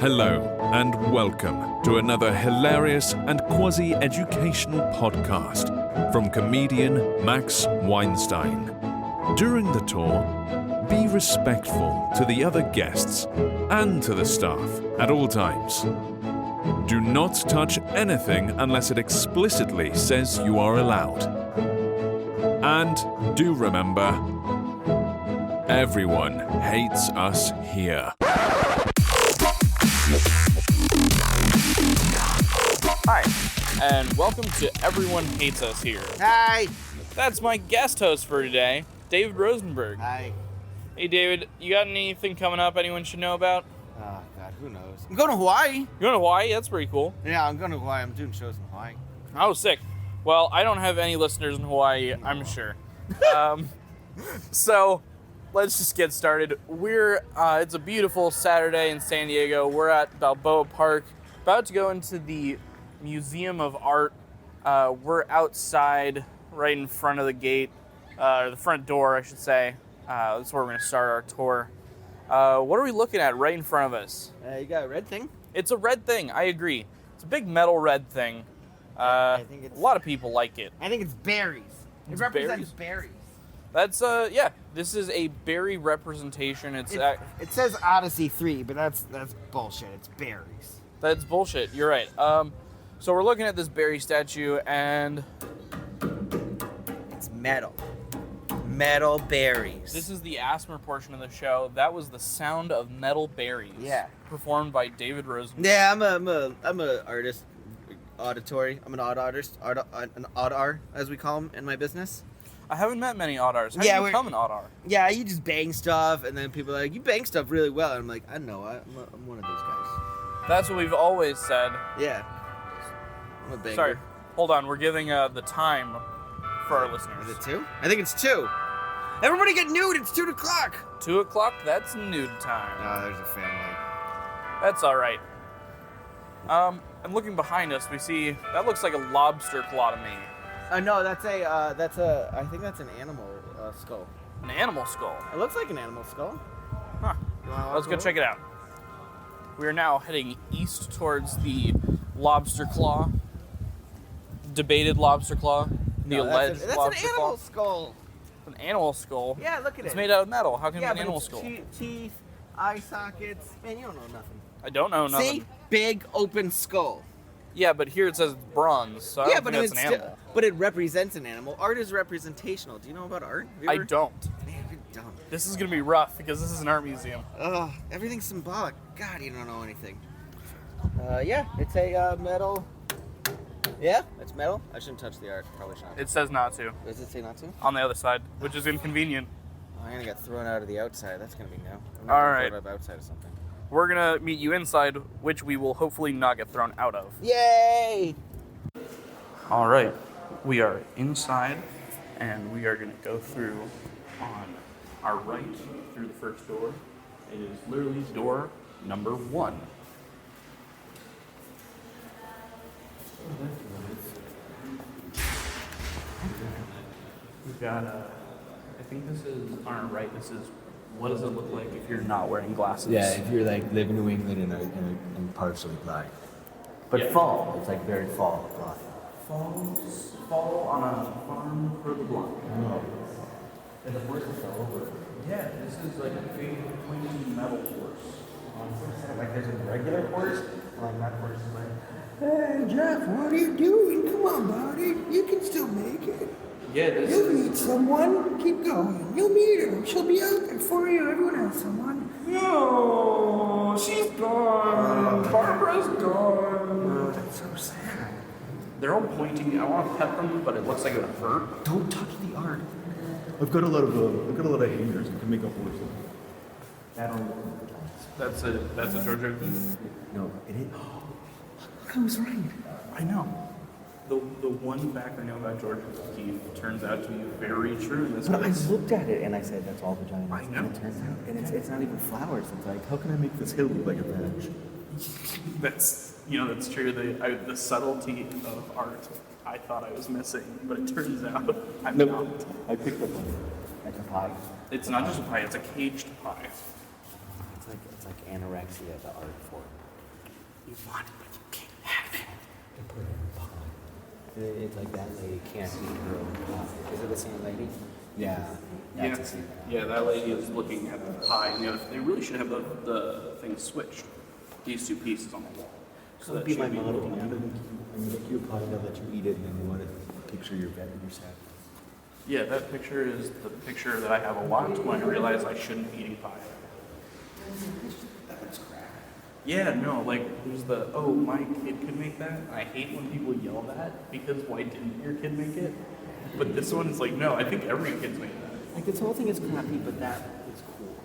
Hello, and welcome to another hilarious and quasi-educational podcast from comedian Max Weinstein. During the tour, be respectful to the other guests and to the staff at all times. Do not touch anything unless it explicitly says you are allowed. And do remember, everyone hates us here. Hi, and welcome to Everyone Hates Us Here. Hi. That's my guest host for today, David Rosenberg. Hi. Hey, David, you got anything coming up anyone should know about? Oh, God, who knows? I'm going to Hawaii. You going to Hawaii? That's pretty cool. Yeah, I'm going to Hawaii. I'm doing shows in Hawaii. Oh, sick. Well, I don't have any listeners in Hawaii, I'm sure. So, let's just get started. It's a beautiful Saturday in San Diego. We're at Balboa Park, about to go into the Museum of Art. We're outside, right in front of the gate, or the front door, I should say. That's where we're going to start our tour. What are we looking at right in front of us? You got a red thing? It's a red thing, I agree. It's a big metal red thing. I think it's... A lot of people like it. I think it's berries. It represents berries. That's, this is a berry representation. It says Odyssey 3, but that's bullshit. It's berries. That's bullshit. You're right. So we're looking at this berry statue, and... It's metal. Metal berries. This is the asthma portion of the show. That was the sound of metal berries. Yeah. Performed by David Rosenberg. Yeah, I'm a artist. Auditory. I'm an odd artist. An odd-ar, as we call them in my business. I haven't met many odd-ars. How do you become an odd-ar? Yeah, you just bang stuff, and then people are like, you bang stuff really well. And I'm like, I know, I'm one of those guys. That's what we've always said. Yeah. I'm a banger. Sorry, hold on. We're giving the time for our listeners. Is it 2? I think it's 2. Everybody get nude. It's 2 o'clock. 2 o'clock? That's nude time. Oh, there's a family. That's all right. And looking behind us, we see that looks like a lobster claw to me. No, I think that's an animal skull. An animal skull. It looks like an animal skull. Huh. Let's go check it out. We are now heading east towards the lobster claw. Debated lobster claw. The alleged that's lobster an animal claw. skull. An animal skull? Yeah, look at it. It's made out of metal. How can it be an but animal it's skull? Teeth, eye sockets. Man, you don't know nothing. I don't know nothing. See? Big open skull. Yeah, but here it says it's bronze, so I don't think that's an animal. But it represents an animal. Art is representational. Do you know about art? I don't. Man, you're dumb. This is going to be rough because this is an art museum. Ugh, everything's symbolic. God, you don't know anything. Yeah, it's a metal. Yeah, it's metal. I shouldn't touch the art. Probably shouldn't. It says not to. Does it say not to? On the other side, which is inconvenient. Oh, I'm gonna get thrown out of the outside. That's gonna be no. All right. Thrown out of outside or something. We're going to meet you inside, which we will hopefully not get thrown out of. Yay! All right. We are inside, and we are going to go through on our right through the first door. It is literally door number 1. We've got, I think this is on our right. This is, what does it look like if you're not wearing glasses? Yeah, if you're like live in New England and partially blind. But Yeah. fall, it's like very fall. Fall on a farm for the blind. No. And the horse fell over. Yeah, this is like a big pointy metal horse. Like there's a regular horse, like that horse is like, hey Jeff, what are you doing? Come on, buddy, you can still make it. Yeah, this You'll is... meet someone. Keep going. You'll meet her. She'll be out there for you. Everyone has someone. No, she's gone. Barbara's gone. Oh, that's so sad. They're all pointing. I want to pet them, but it looks like it would hurt. Don't touch the art. I've got a lot of hangers. I can make a horse. That's a JoJo. No, it is. Look, I was right. I know. The one fact I know about George Keith turns out to be very true in this But I case. looked at it and I said, that's all vagina. I know. And it turns out, and it's not even flowers. It's like, how can I make this hill look like a badge? That's true. The subtlety of art I thought I was missing, but it turns out I'm not. I picked up one. Like a pie. It's not just a pie, it's a caged pie. It's like anorexia, the art form. You want it, but you can't have it. And put it in a pot. It's like that lady can't eat her own pot. Is it the same lady? Yeah. That's the same. Yeah, that lady is looking at the pie, and the other. They really should have the thing switched. These two pieces on the wall. So that'd be my model. I'm gonna make you a pie now that you eat it, and then you want to picture your vet and your sad. Yeah, that picture is the picture that I have a lot when I realize I shouldn't be eating pie. That's crap. Yeah, no, like there's the my kid could make that. I hate when people yell that because why didn't your kid make it? But this one is like, no, I think every kid's made that. Like this whole thing is crappy, but that is cool.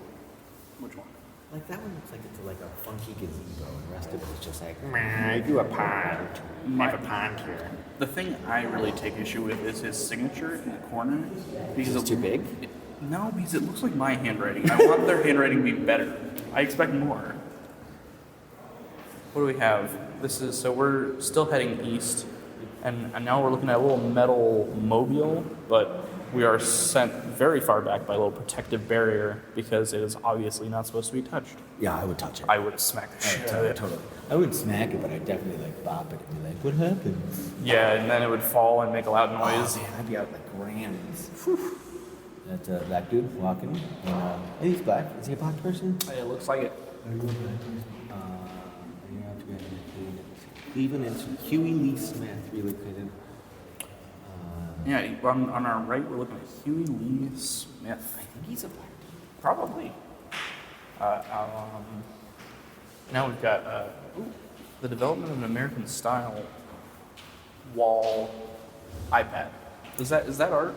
Which one? Like that one looks like it's like a funky gazebo, and the rest of it's just like, I do a pond. I have a pond here. The thing I really take issue with is his signature in the corner. Because It's too big? No, because it looks like my handwriting. I want their handwriting to be better. I expect more. What do we have? So we're still heading east, and now we're looking at a little metal mobile, but we are sent very far back by a little protective barrier because it is obviously not supposed to be touched. Yeah, I would touch it. I would have smacked the shit out of it. Totally. I wouldn't smack it, but I'd definitely like bop it and be like, what happened? Yeah, and then it would fall and make a loud noise. Oh, man, I'd be out like grannies. That's a black dude walking. And, he's black. Is he a black person? It looks like it. Cleveland and Huey Lee Smith relocated. Yeah, on our right, we're looking at Huey Lee Smith. I think he's a black dude. Probably. Now we've got the development of an American style wall iPad. Is that art?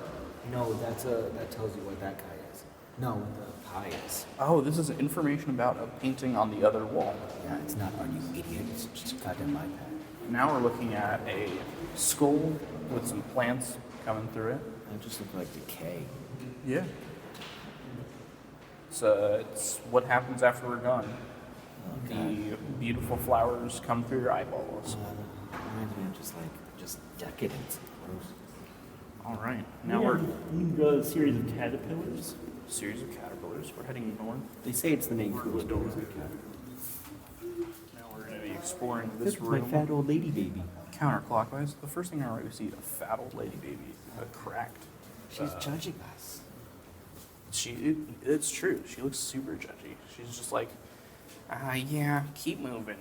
No, that tells you what that guy is. No, what the pie is. Oh, this is information about a painting on the other wall. Yeah, it's not art, you idiot. It's just a goddamn iPad. Now we're looking at a skull with some plants coming through it. That just look like decay. Yeah. It's what happens after we're gone. Oh, The beautiful flowers come through your eyeballs. Reminds me of just decadence. Gross. All right, now we're a series of caterpillars. series of caterpillars. We're heading north. They say it's the name We're cool. going Now we're going to be exploring this This is my room fat old lady baby. counterclockwise. The first thing on our right, we see a fat old lady baby, a cracked. She's judging us. It's true. She looks super judgy. She's just like, yeah, keep moving.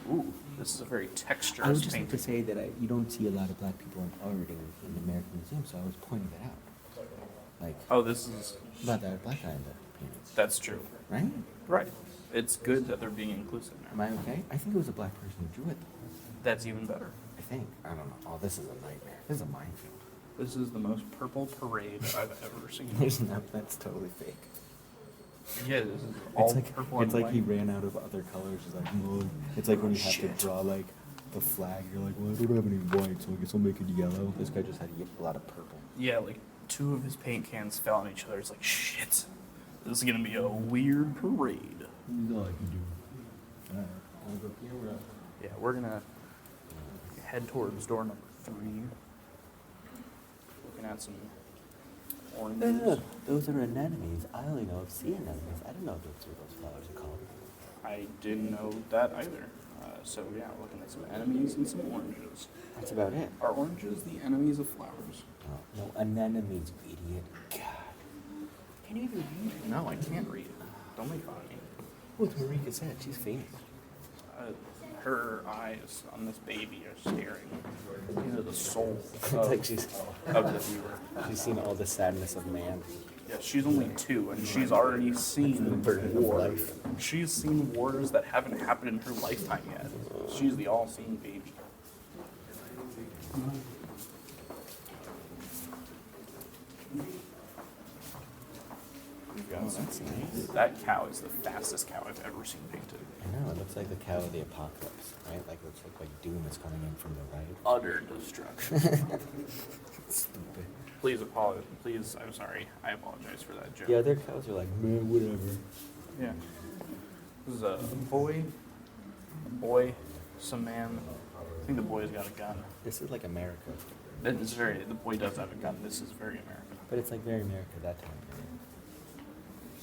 Ooh, this is a very I would texturous just like painting. to say that you don't see a lot of black people in art in the American Museum, so I was pointing it out. Like, Oh, this is about that black guy in the painting, that's true. right? Right. It's good that they're being inclusive Am now. I okay? I think it was a black person who drew it. That's even better. I think. I don't know. Oh, this is a nightmare. This is a minefield. This is the most purple parade I've ever seen. There's no, that's totally fake. Yeah, this is all It's like purple it's and like white. he ran out of other colors. It's like, "Ugh." It's like when you have Shit. to draw like the flag. You're like, well, I don't have any white, so I guess I'll make it yellow. This guy just had a lot of purple. Yeah, like two of his paint cans fell on each other. It's like, shit. This is gonna be a weird parade. That's all I can do. Alright, wanna go here? We're up. Yeah, we're gonna head towards door number 3. Looking at some oranges. Those are anemones. I only know of sea anemones. I don't know if that's what those flowers are called. I didn't know that either. So yeah, looking at some enemies and some oranges. That's about it. Are oranges the enemies of flowers? No, anemones, you idiot. God. Can you even read? No, I can't read. Don't make fun of me. What's Marika said? She's famous. Her eyes on this baby are staring into the soul It's of, like she's of the viewer. she's seen all the sadness of man. Yeah, she's only 2, and she's already seen burden of war. life. She's seen wars that haven't happened in her lifetime yet. She's the all-seeing baby. We've got some- That's nice. That cow is the fastest cow I've ever seen painted. I know, it looks like the cow of the apocalypse, right? Like, it looks like Doom is coming in from the right. Utter destruction. Stupid. Please apologize. Please, I'm sorry. I apologize for that joke. The other cows are like, man, whatever. Yeah. This is a boy, some man. I think the boy's got a gun. This is like America. The boy does have a gun. This is very American. But it's like very America that time period.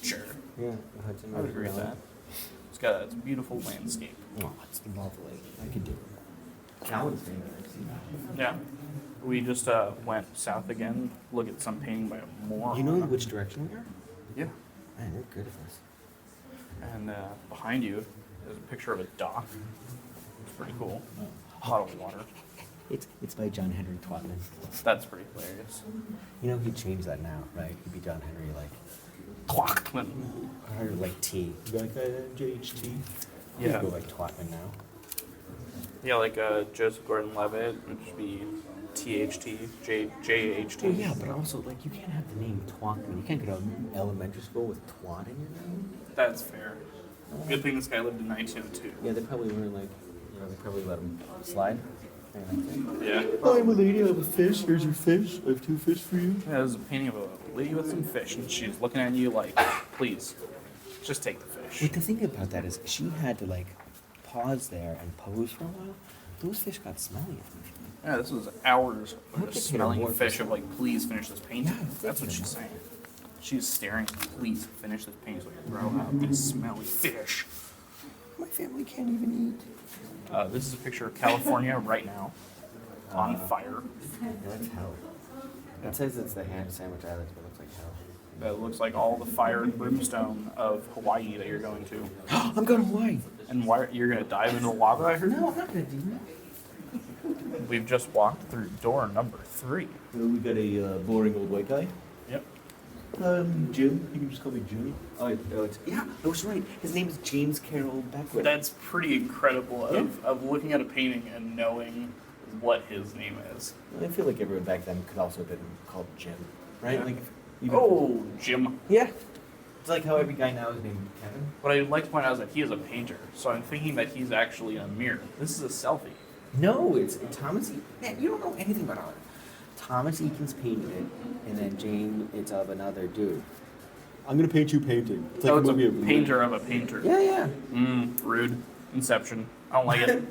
Sure. Yeah, the Hudson I would River agree with Valley. that. It's a beautiful landscape. Oh, it's lovely. I could do it. Calvin's favorite. I've seen that. Yeah. We just went south again, look at some painting by a moron. You know which direction we are? Yeah. Man, we're good at this. And behind you, there's a picture of a dock. It's pretty cool. A lot of water. It's by John Henry Twatman. That's pretty hilarious. You know he'd change that now, right? He'd be John Henry like Twatman. or like T. He'd be like JHT. Yeah. He'd go like Twatman now. Yeah, like Joseph Gordon-Levitt, which would be THT, JHT. Well, yeah, but also like you can't have the name Twatman. You can't go to elementary school with twat in your name. That's fair. Good thing this guy lived in 1902. Yeah, they probably weren't like, they probably let him slide. Yeah. I'm a lady, I have a fish. Here's your fish. I have 2 fish for you. Yeah, there's a painting of a lady with some fish, and she's looking at you like, please, just take the fish. But the thing about that is she had to like pause there and pose for a while. Those fish got smelly. Yeah, this was hours Look of at just her smelling work fish or of like, please finish this painting. Yeah, That's what she's saying. She's staring, please finish this painting so I can throw out these smelly fish. My family can't even eat. This is a picture of California right now, on fire. Yeah, that's hell. It says it's the hand sandwich islands, but it looks like hell. That looks like all the fire and brimstone of Hawaii that you're going to. I'm going to Hawaii. And why you're gonna dive into lava? I heard. No, I'm not gonna do that. We've just walked through door number 3. We got a boring old white guy. Yep. Jim. You can just call me Jimmy. Yeah, I was right. His name is James Carroll Beckwith. That's pretty incredible of looking at a painting and knowing what his name is. I feel like everyone back then could also have been called Jim, right? Yeah. Like, even Oh, Jim. yeah. It's like how every guy now is named Kevin. What I'd like to point out is that he is a painter, so I'm thinking that he's actually in a mirror. This is a selfie. No, it's Thomas. Man, you don't know anything about art. Thomas Eakins painted it, and then Jane, it's of another dude. I'm gonna paint you painting. It's Oh, like it's a movie a of painter of a painter. Yeah, yeah. Rude. Inception. I don't like it.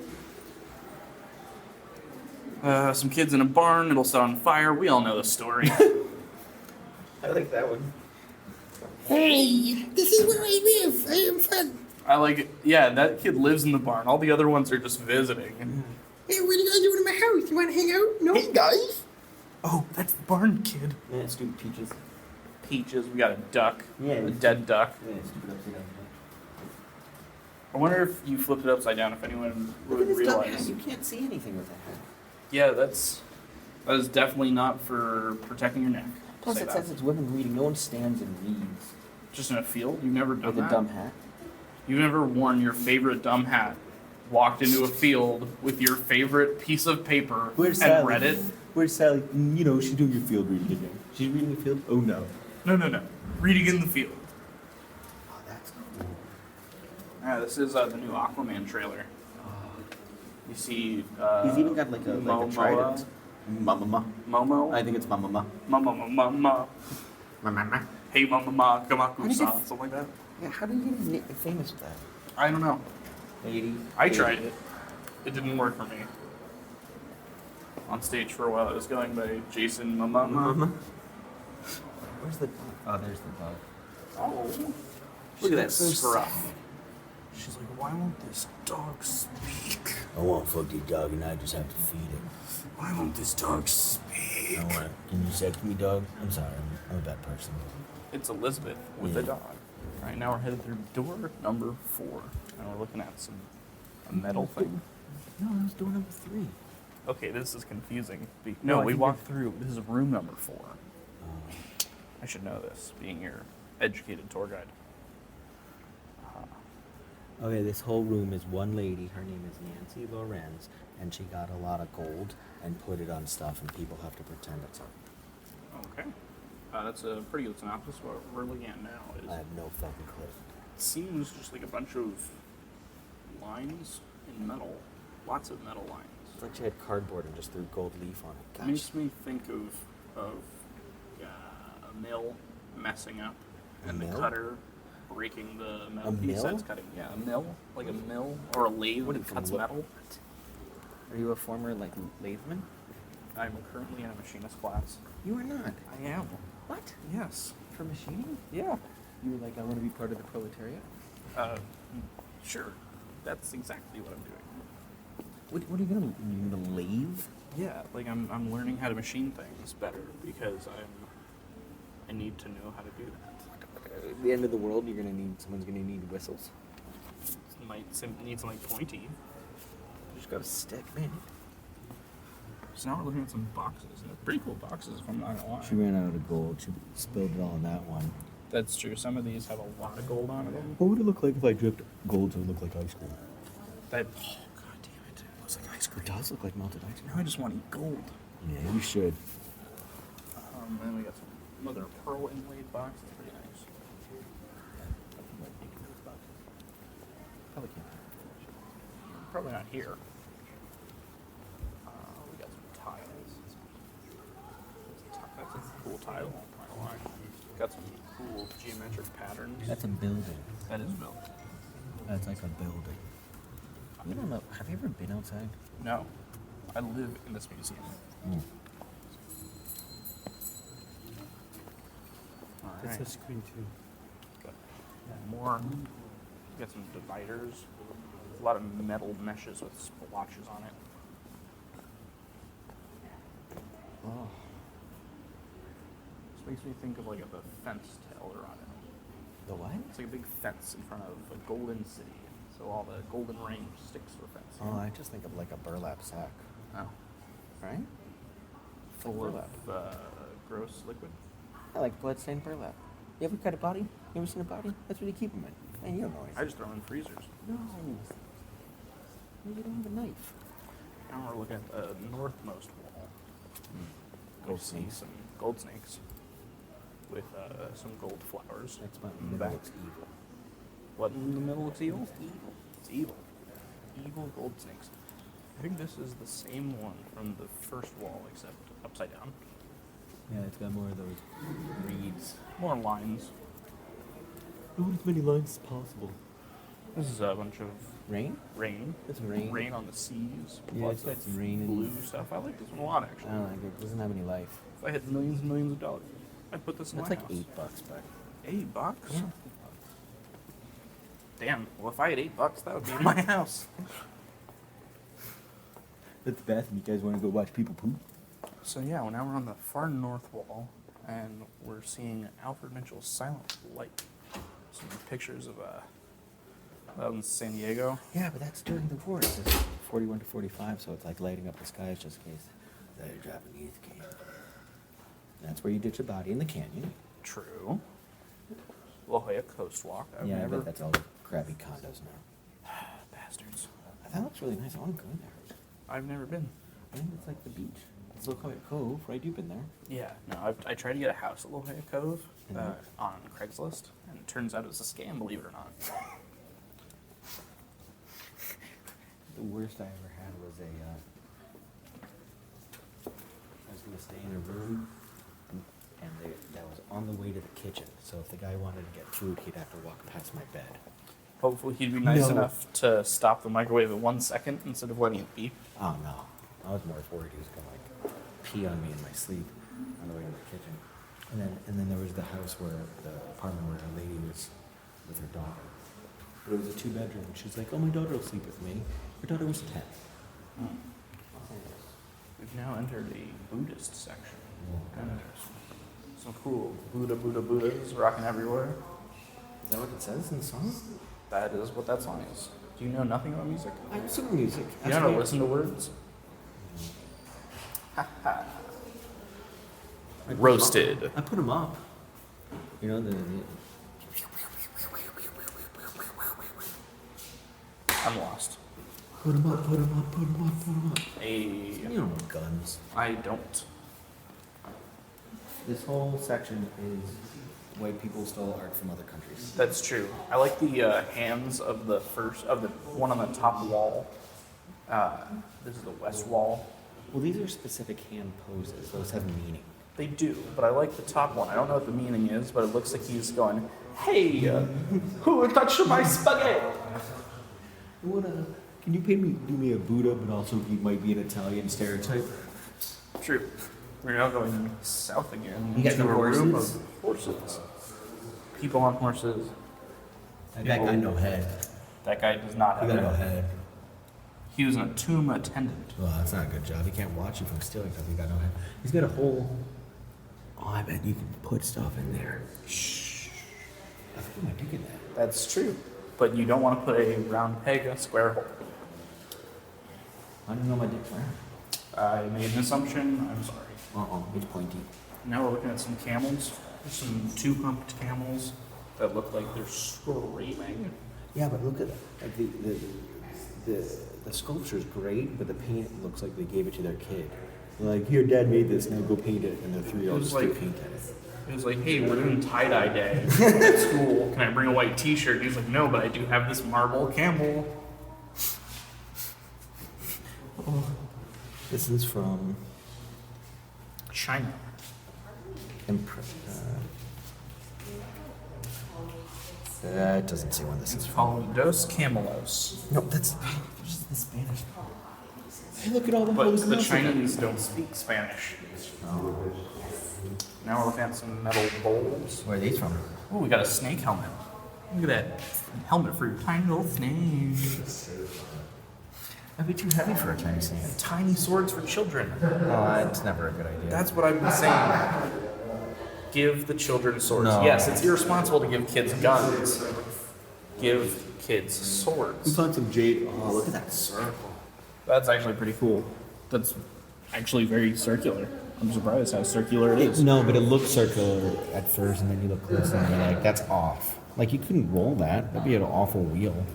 Some kids in a barn, it'll set on fire. We all know the story. I like that one. Hey, this is where I live. I am fun. I like it. Yeah, that kid lives in the barn. All the other ones are just visiting. Hey, what are you guys doing in my house? You want to hang out? No, guys. Oh, that's the barn kid. Yeah, stupid peaches. Peaches, we got a duck. Yeah, A it's- dead duck. Yeah, stupid upside down. I wonder if you flipped it upside down, if anyone Look would at this dumb hat. realize. You can't see anything with that hat. Yeah, that is definitely not for protecting your neck. Plus, Say it that. says it's women reading. No one stands and reads Just in a field? You've never done with a that? dumb hat. You've never worn your favorite dumb hat, walked into a field with your favorite piece of paper, Where's and Sally? read it? Where's Sally? You know, she's doing your field reading again. She's reading the field? Oh no. No. Reading in the field. Oh, that's cool. This is the new Aquaman trailer. You see, He's even got like a trident. Mama. Momo? I think it's Mama. Mama. Mama. Hey, Mama, How did Kamakusa, you- something like that. Yeah, how do you get famous with that? I don't know. 80. I tried it. It didn't work for me. On stage for a while, it was going by Jason Mama. Where's the? Oh, there's the dog. Oh, Look at that so so scruff. She's like, why won't this dog speak? I want to fuck the dog and I just have to feed it. Why won't this dog speak? Can you sex me, dog? I'm sorry, I'm a bad person. It's Elizabeth with Yeah. a dog. All right, now we're headed through door number 4, and we're looking at a metal thing. No, that was door number 3. Okay, this is confusing. No, No, I we think walked through. This is room number 4. I should know this, being your educated tour guide. Okay, this whole room is one lady. Her name is Nancy Lorenz, and she got a lot of gold and put it on stuff, and people have to pretend it's her. Okay. That's a pretty good synopsis. What we're looking at now is I have no fucking clue. it seems just like a bunch of lines in metal. Lots of metal lines. It's like she had cardboard and just threw gold leaf on it. It Gosh. makes me think of a mill messing up and A the mill? cutter breaking the metal A piece mill? that's cutting. Yeah, a mill, like a mill or a lathe What that is a cuts mill? metal. Are you a former, like, latheman? I'm currently in a machinist class. You are not. I am. What? Yes. For machining? Yeah. You were like, I want to be part of the proletariat? Sure. That's exactly what I'm doing. What are you gonna lathe? Yeah, like I'm learning how to machine things better because I need to know how to do that. At the end of the world, someone's gonna need whistles. Might need something pointy. You just got a stick, man. So now we're looking at some boxes. And they're pretty cool boxes, if I'm not gonna lie. She ran out of gold. She spilled it all on that one. That's true. Some of these have a lot of gold on them. What would it look like if I dripped gold so it looked like ice cream? That, oh god damn it! It looks like ice cream. It does look like melted ice cream. Now I just want to eat gold. Yeah, you should. And then we got some another pearl inlaid box. That's pretty nice. Probably can't. Probably not here. We got some tiles. That's a cool tile. I'm not gonna lie. Got some cool geometric patterns. That's a building. That is built. That's like a building. You don't know. Have you ever been outside? No, I live in this museum. That's a screen too. Got more. Got some dividers. A lot of metal meshes with splotches on it. Oh. This makes me think of like the fence to El Dorado. The what? It's like a big fence in front of a golden city. So all the golden ring sticks to a fence. Oh, I just think of like a burlap sack. Oh. Right? Full of gross liquid. I like bloodstained burlap. You ever cut a body? You ever seen a body? That's what you keep them in. Man, you don't know anything. I just throw them in freezers. No. You don't have a knife. Now we're looking at the northmost wall. Gold We see snakes. some gold snakes with some gold flowers. That's my in the back. looks evil. What in the middle looks evil? It's evil. Evil gold snakes. I think this is the same one from the first wall, except upside down. Yeah, it's got more of those reeds. More lines. Oh, as many lines as possible. This is a bunch of Rain? rain. It's rain. Rain on the seas. Yeah, Lots it's got of some rain in blue stuff. I like this one a lot, actually. I don't like it. It doesn't have any life. If I had millions and millions of dollars, I'd put this in That's my like house. $8, but $8? yeah. Damn. Well, if I had $8, that would be in my house. That's bad. You guys want to go watch people poop? So yeah, well, now we're on the far north wall, and we're seeing Alfred Mitchell's Silent Light. Some pictures of out in San Diego. Yeah, but that's during the war. It says 41 to 45, so it's like lighting up the skies just in case the Japanese came. That's where you ditch a body in the canyon. True. La Jolla Coast Walk. I've Yeah, never. but that's all crappy condos now. Bastards. That looks really nice. I want to go there. I've never been. I think it's like the beach. It's La Jolla Cove, right? You've been there. Yeah, no, I tried to get a house at La Jolla Cove Mhm. on Craigslist, and it turns out it was a scam, believe it or not. The worst I ever had was I was going to stay in a room, and that was on the way to the kitchen. So if the guy wanted to get food, he'd have to walk past my bed. Hopefully he'd be nice No. enough to stop the microwave at 1 second instead of letting it beep. Oh no, I was more worried he was going to like pee on me in my sleep on the way to the kitchen. And then there was the house where the apartment where a lady was with her daughter. But it was a 2-bedroom. She's like, "Oh, my daughter will sleep with me." Her daughter was 10. We've now entered a Buddhist section. And there's some cool Buddhas rocking everywhere. Is that what it says in the song? That is what that song is. Do you know nothing about music? I listen to music. You know how to listen to words? Roasted. I put them up. You know the I'm lost. put them up, put them up, put them up, put them up. You A. don't know guns. I don't. This whole section is white people stole art from other countries. That's true. I like the hands of the one on the top wall. This is the west wall. Well, these are specific hand poses. Those have meaning. They do, but I like the top one. I don't know what the meaning is, but it looks like he's going, "Hey, who touched my spaghetti?" Can you do me a Buddha, but also he might be an Italian stereotype? True. We're now going south again You got into the a room horses? of horses. People on horses. That guy no head. That guy does not He have got no that. head. He was a tomb attendant. Well, that's not a good job. He can't watch you from stealing because he got no head. He's got a whole. Oh, I bet you can put stuff in there. Shh. I put my dick in that. That's true. But you don't want to put a round peg in a square hole. I don't know my dick's round. I made an assumption. I'm sorry. It's pointy. Now we're looking at some camels. There's some two-humped camels that look like they're screaming. Yeah, but look at that. Like the sculpture's great, but the paint looks like they gave it to their kid. They're like, here, Dad made this, now go paint it. And the 3-year-old still paint it. It was like, hey, we're doing tie-dye day at school. Can I bring a white t-shirt? And he's like, no, but I do have this marble camel. This is from China. That doesn't say when this It's is from. called Dos Camelos. No, that's just the Spanish. Hey, look at all the But holes in the this. Chinese don't speak Spanish. Now we're looking at some metal bowls. Where are these from? Oh, we got a snake helmet. Look at that helmet for your tiny little snake. That'd be too heavy for a Chinese thing. Tiny swords for children. Oh, that's never a good idea. That's what I've been saying. Give the children swords. No. Yes, it's irresponsible to give kids guns. Give kids We swords. found some jade. Oh, look at that circle. That's actually pretty cool. That's actually very circular. I'm surprised how circular it is. No, but it looked circular at first, and then you look closer, and you're like, that's off. Like, you couldn't roll that. That'd be an awful wheel.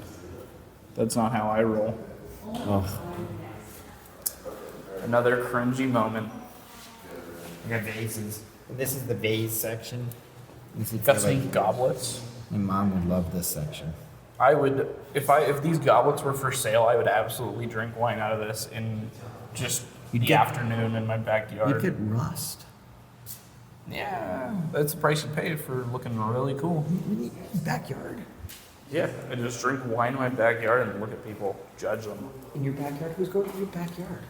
That's not how I roll. Ugh. Another cringy moment. We got vases. This is the vase section. This is Got for, some goblets. my mom would love this section. I would, if these goblets were for sale, I would absolutely drink wine out of this in just You'd the get- afternoon in my backyard. You'd get rust. Yeah, that's the price you pay for looking really cool. Backyard. Yeah, I just drink wine in my backyard and look at people, judge them. In your backyard? Who's going to your backyard?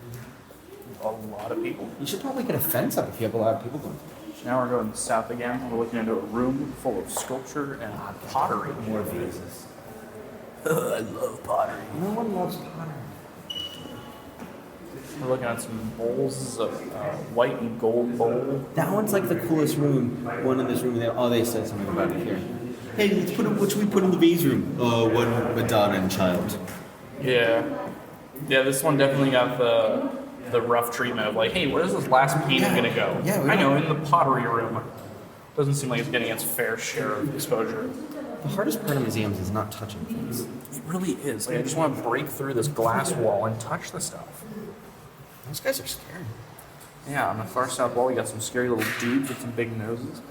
A lot of people. You should probably get a fence up if you have a lot of people going. Now we're going south again. We're looking into a room full of sculpture and pottery. More vases. I love pottery. No one loves pottery. We're looking at some bowls. This is a white and gold bowl. That one's like the coolest room. One in this room. They said something about it here. Hey, let's put what should we put in the vase room? One Madonna and child. Yeah. Yeah, this one definitely got the rough treatment of like, hey, where is this last painting gonna go? Yeah, we I know, don't- in the pottery room. Doesn't seem like it's getting its fair share of exposure. The hardest part of museums is not touching things. It really is. Like, I just want to break through this glass wall and touch the stuff. Those guys are scary. Yeah, on the far south wall, we got some scary little dudes with some big noses.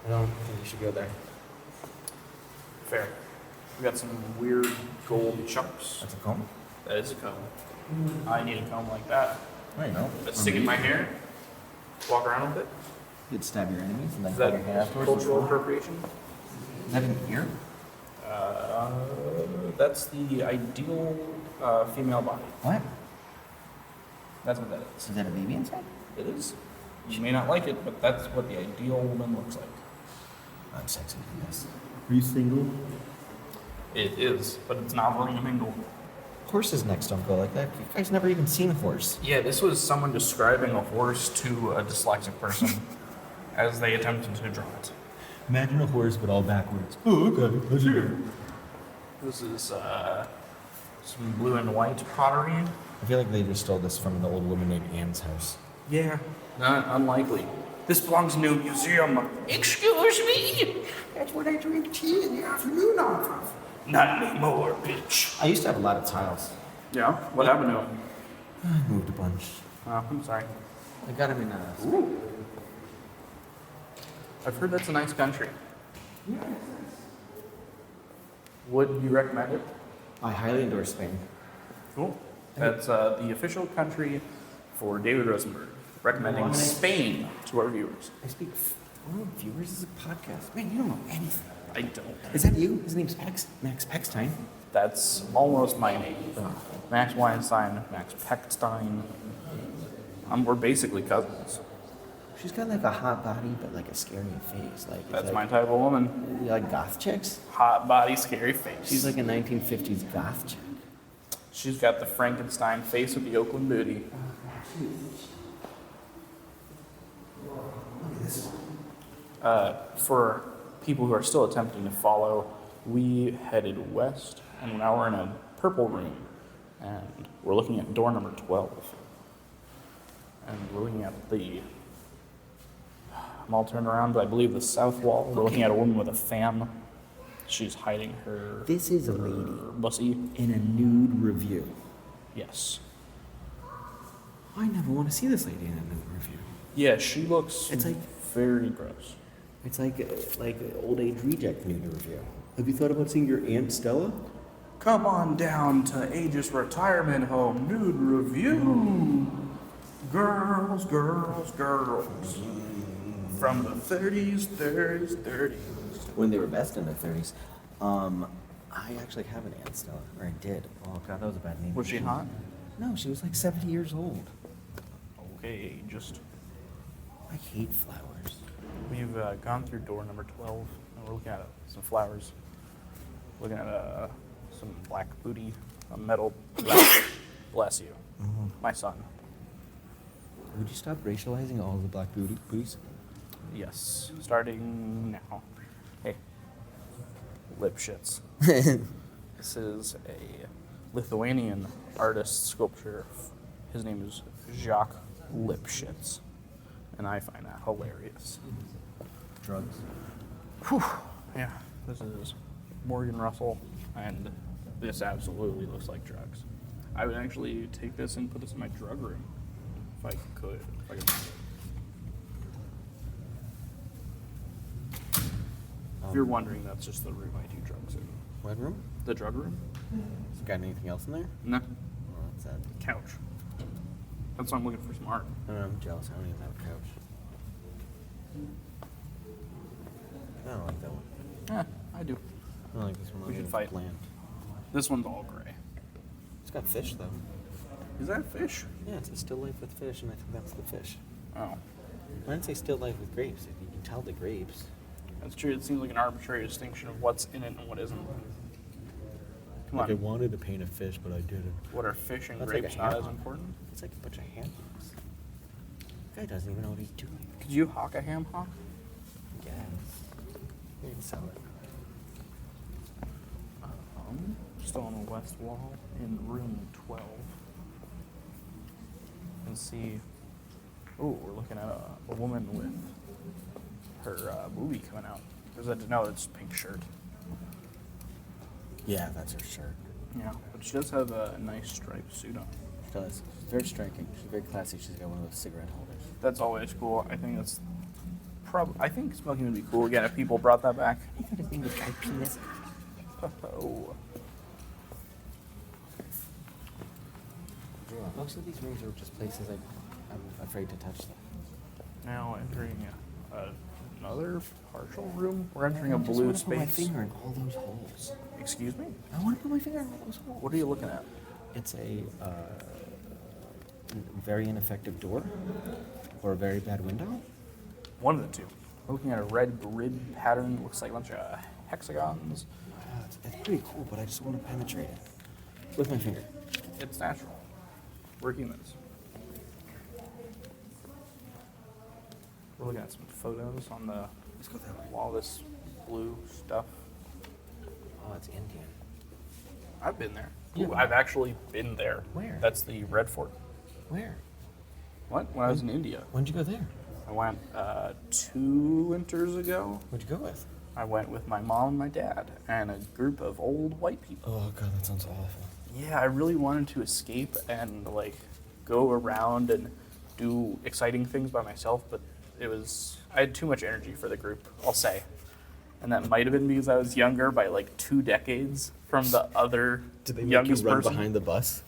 I don't think you should go there. Fair. We got some weird gold chunks. That's a comb. That is a comb. I need a comb like that. I know. Let's stick in my hair. Walk around with it. You'd stab your enemies and then Is cut that your hair afterwards. cultural appropriation? Is that an ear? That's the ideal female body. What? That's what that is. Is that a baby inside? It is. You may not like it, but that's what the ideal woman looks like. I'm sexy for this. Are you single? It is, but it's not for a mingle. Horses necks don't go like that. You guys never even seen a horse. Yeah, this was someone describing a horse to a dyslexic person as they attempted to draw it. Imagine a horse, but all backwards. Oh, okay. How's it going? This is some blue and white pottery. I feel like they just stole this from an old woman named Anne's house. Yeah, not unlikely. This belongs in a museum. Excuse me. That's what I drink tea in the afternoon off of. Not anymore, bitch. I used to have a lot of tiles. Yeah? What happened to him? I moved a bunch. Oh, I'm sorry. I got them in a... Ooh. I've heard that's a nice country. Would you recommend it? I highly endorse Spain. Cool. That's the official country for David Rosenberg, recommending Spain to our viewers. I speak... Oh, viewers is a podcast. Man, you don't know anything. I don't. Is that you? His name's Max Peckstein. That's almost my name. Max Weinstein, Max Peckstein. We're basically cousins. She's got like a hot body, but like a scary face. Like it's That's like, my type of woman. You like goth chicks? Hot body, scary face. She's like a 1950s goth chick. She's got the Frankenstein face with the Oakland booty. For people who are still attempting to follow, we headed west, and now we're in a purple room, and we're looking at door number 12. And we're looking at I'm all turned around, but I believe the south wall. We're looking at a woman with a fan. She's hiding her. This is a lady bussy. in a nude review. Yes. I never want to see this lady in a nude review. Yeah, she looks. It's like very gross. It's like an old age reject nude review. Have you thought about seeing your Aunt Stella? Come on down to Aegis Retirement Home Nude Review. Girls, girls, girls. From the 30s, 30s, 30s. When they were best in their 30s. I actually have an Aunt Stella, or I did. Oh god, that was a bad name. Was she hot? No, she was like 70 years old. Okay, just. I hate flowers. We've gone through door number 12, and we're looking at some flowers. Looking at some black booty, a metal. Bless you, my son. Would you stop racializing all the black booties? Yes, starting now. Hey, lip shits. This is a Lithuanian artist sculpture. His name is Jacques Lipschitz, and I find that hilarious. Drugs. Whew. Yeah, this is Morgan Russell, and this absolutely looks like drugs. I would actually take this and put this in my drug room, if I could. If I could find it. If you're wondering, that's just the room I do drugs in. What room? The drug room? Has it got anything else in there? No. Oh, that's sad. Couch. That's why I'm looking for some art. I don't know, I'm jealous. I don't even have a couch. I don't like that one. Yeah, I do. I don't like this one. We should It's fight. bland. This one's all gray. It's got fish though. Is that fish? Yeah, it's a still life with fish, and I think that's the fish. Oh. I didn't say still life with grapes. You can tell the grapes. That's true. It seems like an arbitrary distinction of what's in it and what isn't. Come Like I on. wanted to paint a fish, but I didn't. What are fish and That's like grapes a not ham as hock. important? It's like a bunch of ham hocks. The guy doesn't even know what he's doing. Could you hawk a ham hock? Yes. You can sell it. Still on the west wall in room 12. And see. Oh, we're looking at a woman with her movie coming out. No, it's a pink shirt. Yeah, that's her shirt. Yeah, but she does have a nice striped suit on. She does. She's very striking. She's very classy. She's got one of those cigarette holders. That's always cool. I think that's I think smoking would be cool again if people brought that back. I think his name was Guy Penis. Oh. Yeah, most of these rooms are just places I'm afraid to touch them. Now entering another partial room. We're entering a I just blue want to put my space. finger in all those holes. Excuse me? I want to put my finger in all those holes. What are you looking at? It's a very ineffective door or a very bad window. One of the two. We're looking at a red grid pattern. Looks like a bunch of hexagons. It's pretty cool, but I just want to penetrate it with my finger. It's natural. We're humans. We're looking at some photos on the Let's go that way. wall. This blue stuff. Oh, it's Indian. I've been there. Yeah. Ooh, I've actually been there. Where? That's the Red Fort. Where? What? When I was in India. When'd you go there? I went 2 winters ago. Where'd you go with? I went with my mom and my dad and a group of old white people. Oh god, that sounds awful. Yeah, I really wanted to escape and like go around and do exciting things by myself, but I had too much energy for the group, I'll say. And that might have been because I was younger by like 2 decades from the other Did they make you youngest run person. behind the bus?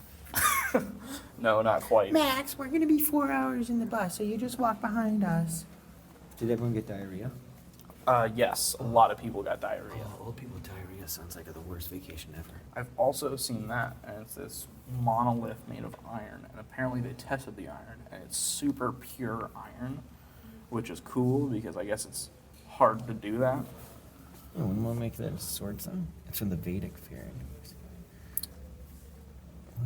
No, not quite. Max, we're gonna be 4 hours in the bus, so you just walk behind us. Did everyone get diarrhea? Yes, a lot of people got diarrhea. Oh, old people with diarrhea sounds like the worst vacation ever. I've also seen that, and it's this monolith made of iron, and apparently they tested the iron, and it's super pure iron, which is cool because I guess it's hard to do that. Oh, wouldn't want to make that a sword sign? It's from the Vedic period.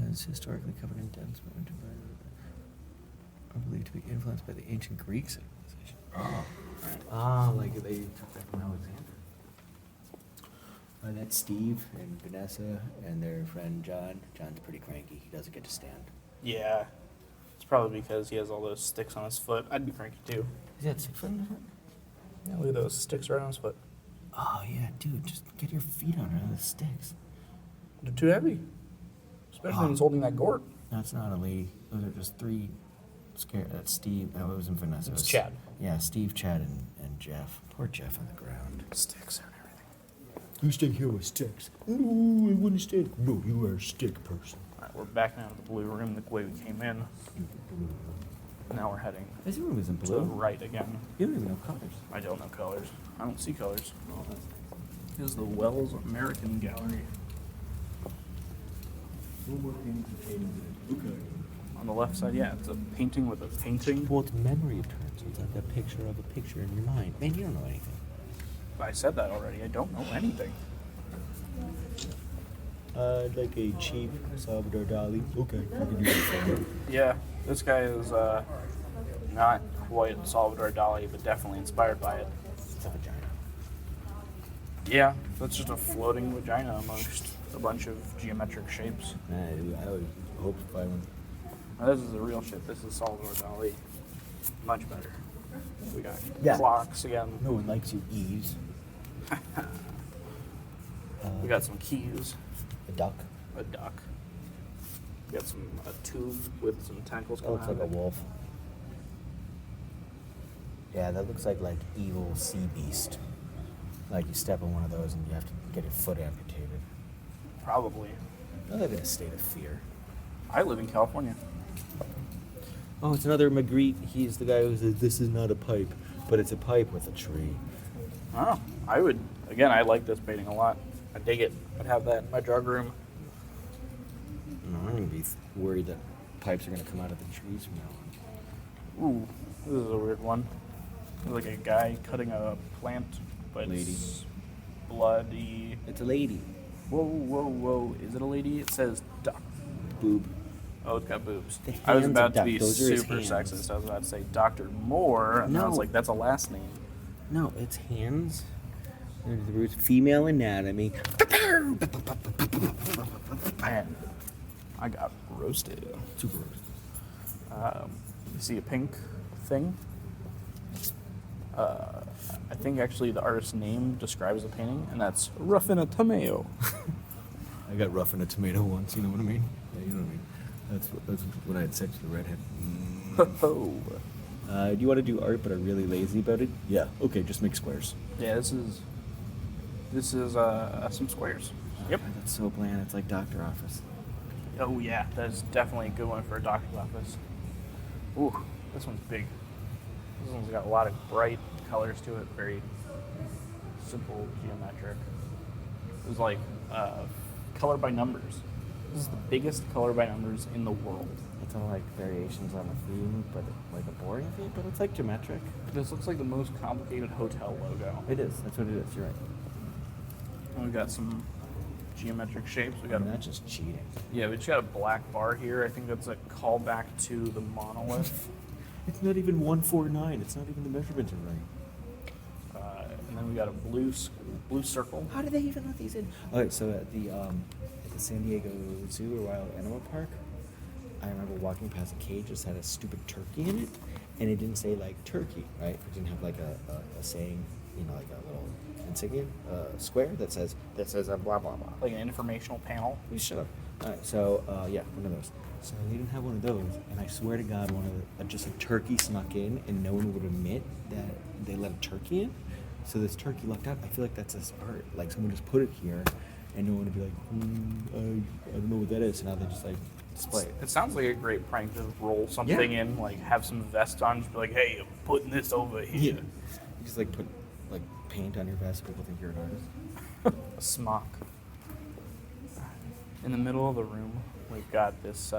Was historically covered in dense are believed to be influenced by the ancient Greek civilization. Oh, like they took that from Alexander. That's Steve and Vanessa and their friend John. John's pretty cranky. He doesn't get to stand. Yeah. It's probably because he has all those sticks on his foot. I'd be cranky too. Is that 6 foot? Yeah, look at those sticks right on his foot. Oh, yeah, dude, just get your feet on the sticks. They're too heavy. Especially when he's holding that gourd. That's not a lady. Those are just 3 scared. That's Steve. That wasn't Vanessa. It's Chad. Yeah, Steve, Chad, and Jeff. Poor Jeff on the ground. Sticks and everything. You stay here with sticks. No, I wouldn't stay. No, you are a stick person. Alright, we're back now to the blue room the way we came in. Now we're heading This room isn't to the blue. right again. You don't even know colors. I don't know colors. I don't see colors. This is the Wells American Gallery. Okay. On the left side, yeah, it's a painting with a painting. Well, it's memory terms. It's like a picture of a picture in your mind. Man, you don't know anything. I said that already. I don't know anything. Like a cheap Salvador Dali. Okay, I can do that for you. Yeah, this guy is not quite Salvador Dali, but definitely inspired by it. It's a vagina. Yeah, that's just a floating vagina amongst a bunch of geometric shapes. I would hope to find one. Now, this is the real shit. This is Salvador Dali. Much better. We got Yeah. clocks again. No one likes you, Eves. We got some keys. A duck. A duck. We got a tube with some tentacles That coming looks out like a of it. wolf. Yeah, that looks like evil sea beast. Like you step on one of those and you have to get your foot amputated. Probably. I live in a state of fear. I live in California. Oh, it's another Magritte. He's the guy who says this is not a pipe, but it's a pipe with a tree. Oh, I would. Again, I like this painting a lot. I dig it. I'd have that in my drug room. No, I'm gonna be worried that pipes are gonna come out of the trees from now on. Ooh, this is a weird one. It's like a guy cutting a plant, but Lady. it's bloody. It's a lady. Whoa, whoa, whoa. Is it a lady? It says duck. Boob. Oh, it's got boobs. The I was hands about of to duck. be Those are his super hands. sexist. I was about to say Dr. Moore, and I was No. like, that's a last name. No, it's hands. There's the roots. Female anatomy. Man, I got roasted. Super roast. You see a pink thing? I think actually the artist's name describes the painting, and that's Ruffin a Tomato. I got rough in a tomato once. You know what I mean? Yeah, you know what I mean. That's when I had sex with a redhead. Oh. Do you want to do art but are really lazy about it? Yeah. Okay, just make squares. Yeah, this is some squares. Yep. God, that's so bland. It's like doctor office. Oh yeah, that's definitely a good one for a doctor's office. Ooh, this one's big. This one's got a lot of bright colors to it. Very simple geometric. It was like color by numbers. This is the biggest color by numbers in the world. It's all like variations on a theme, but like a boring theme, but it's like geometric. This looks like the most complicated hotel logo. It is. That's what it is. You're right. And we've got some geometric shapes. We I got mean, that's just cheating. yeah, we just got a black bar here. I think that's a callback to the monolith. It's not even 149. It's not even the measurements are right. And then we got a blue circle. How do they even let these in? Okay, so at the San Diego Zoo or Wild Animal Park, I remember walking past a cage that had a stupid turkey in it, and it didn't say like turkey, right? It didn't have like a saying, you know, like a little insignia, square that says blah blah blah. Like an informational panel. Please shut up. All right, so yeah, one of those. So they didn't have one of those, and I swear to God, just a turkey snuck in, and no one would admit that they let a turkey in. So this turkey lucked out. I feel like that's this art. Like someone just put it here, and no one would be like, I don't know what that is. So now they just like display it. It sounds like a great prank to roll something in, like have some vest on, just be like, hey, I'm putting this over here. You just like put like paint on your vest, so people think you're an artist. A smock. In the middle of the room, we've got this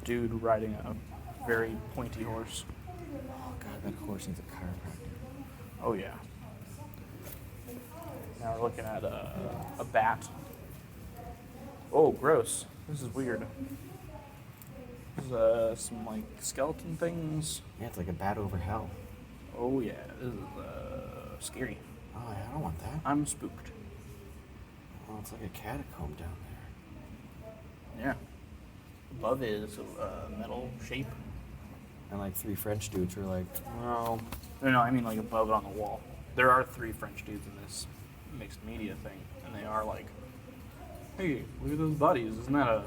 dude riding a very pointy horse. Oh god, that horse needs a chiropractor. Oh yeah. Now we're looking at a bat. Oh, gross. This is weird. This is some like skeleton things. Yeah, it's like a bat over hell. Oh yeah, this is scary. Oh yeah, I don't want that. I'm spooked. Oh, it's like a catacomb down there. Yeah. Above it is a metal shape. And like 3 French dudes are like, well, No, I mean like above it on the wall. There are 3 French dudes in this mixed media thing, and they are like, hey, look at those bodies. Isn't that a...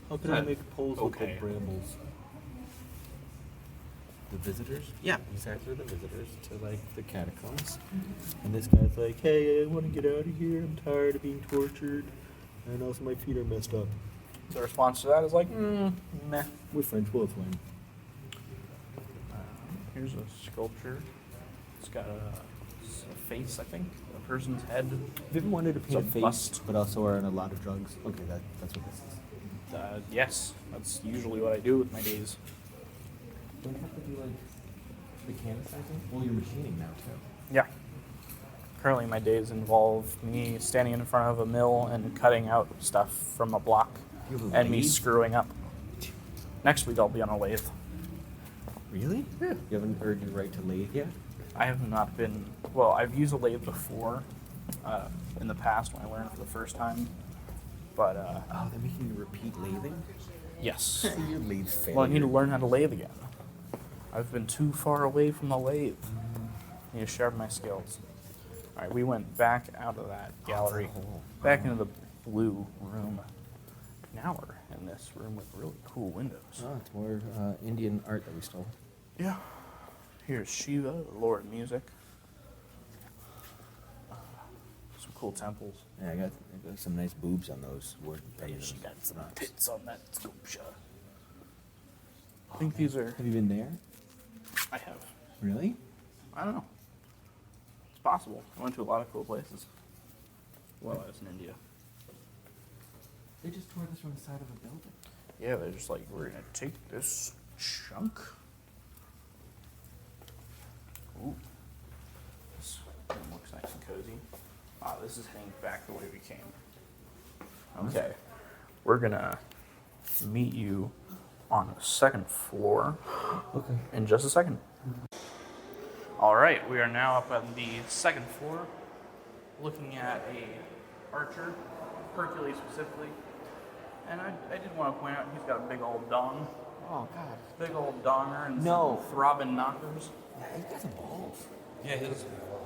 how can Is I that make poles okay? with the brambles? The visitors? Yeah, these guys are the visitors to like the catacombs. And this guy's like, hey, I want to get out of here. I'm tired of being tortured. And also my feet are messed up. The response to that is like, meh. We're French, well, it's fine. Here's a sculpture. It's got a face, I think. A person's head. Have you ever wanted to paint a It's a face, bust. but also are on a lot of drugs? Okay, that's what this is. Yes, that's usually what I do with my days. Don't you have to do like the canvassing? Well, you're machining now too. Yeah. Currently, my days involve me standing in front of a mill and cutting out stuff from a block, You have a and me lathe? screwing up. Next week, I'll be on a lathe. Really? Yeah. You haven't earned your right to lathe yet? I have not been. Well, I've used a lathe before, in the past when I learned for the first time. But Oh, they're making you repeat lathing? yes. You're lathe failure. Well, I need to learn how to lathe again. I've been too far away from the lathe. I need to sharpen my skills. All right, we went back out of that gallery, back into the blue room. Now we're in this room with really cool windows. Oh, it's more Indian art that we stole. Yeah. Here's Shiva, the Lord of Music. Some cool temples. Yeah, I got some nice boobs on those wood paintings. She got some tits on that sculpture. I think these are. Have you been there? I have. Really? I don't know. It's possible. I went to a lot of cool places. Well, I was in India. They just tore this from the side of a building. Yeah, they're just like, we're gonna take this chunk. Ooh. This room looks nice and cozy. Ah, this is heading back the way we came. Okay. We're gonna meet you on the second floor in just a second. All right, we are now up on the second floor, looking at a archer, Hercules specifically. And I did want to point out he's got a big old dong. Oh, God. Big old donger and No. some throbbing knockers. Yeah, he's got some balls. Yeah,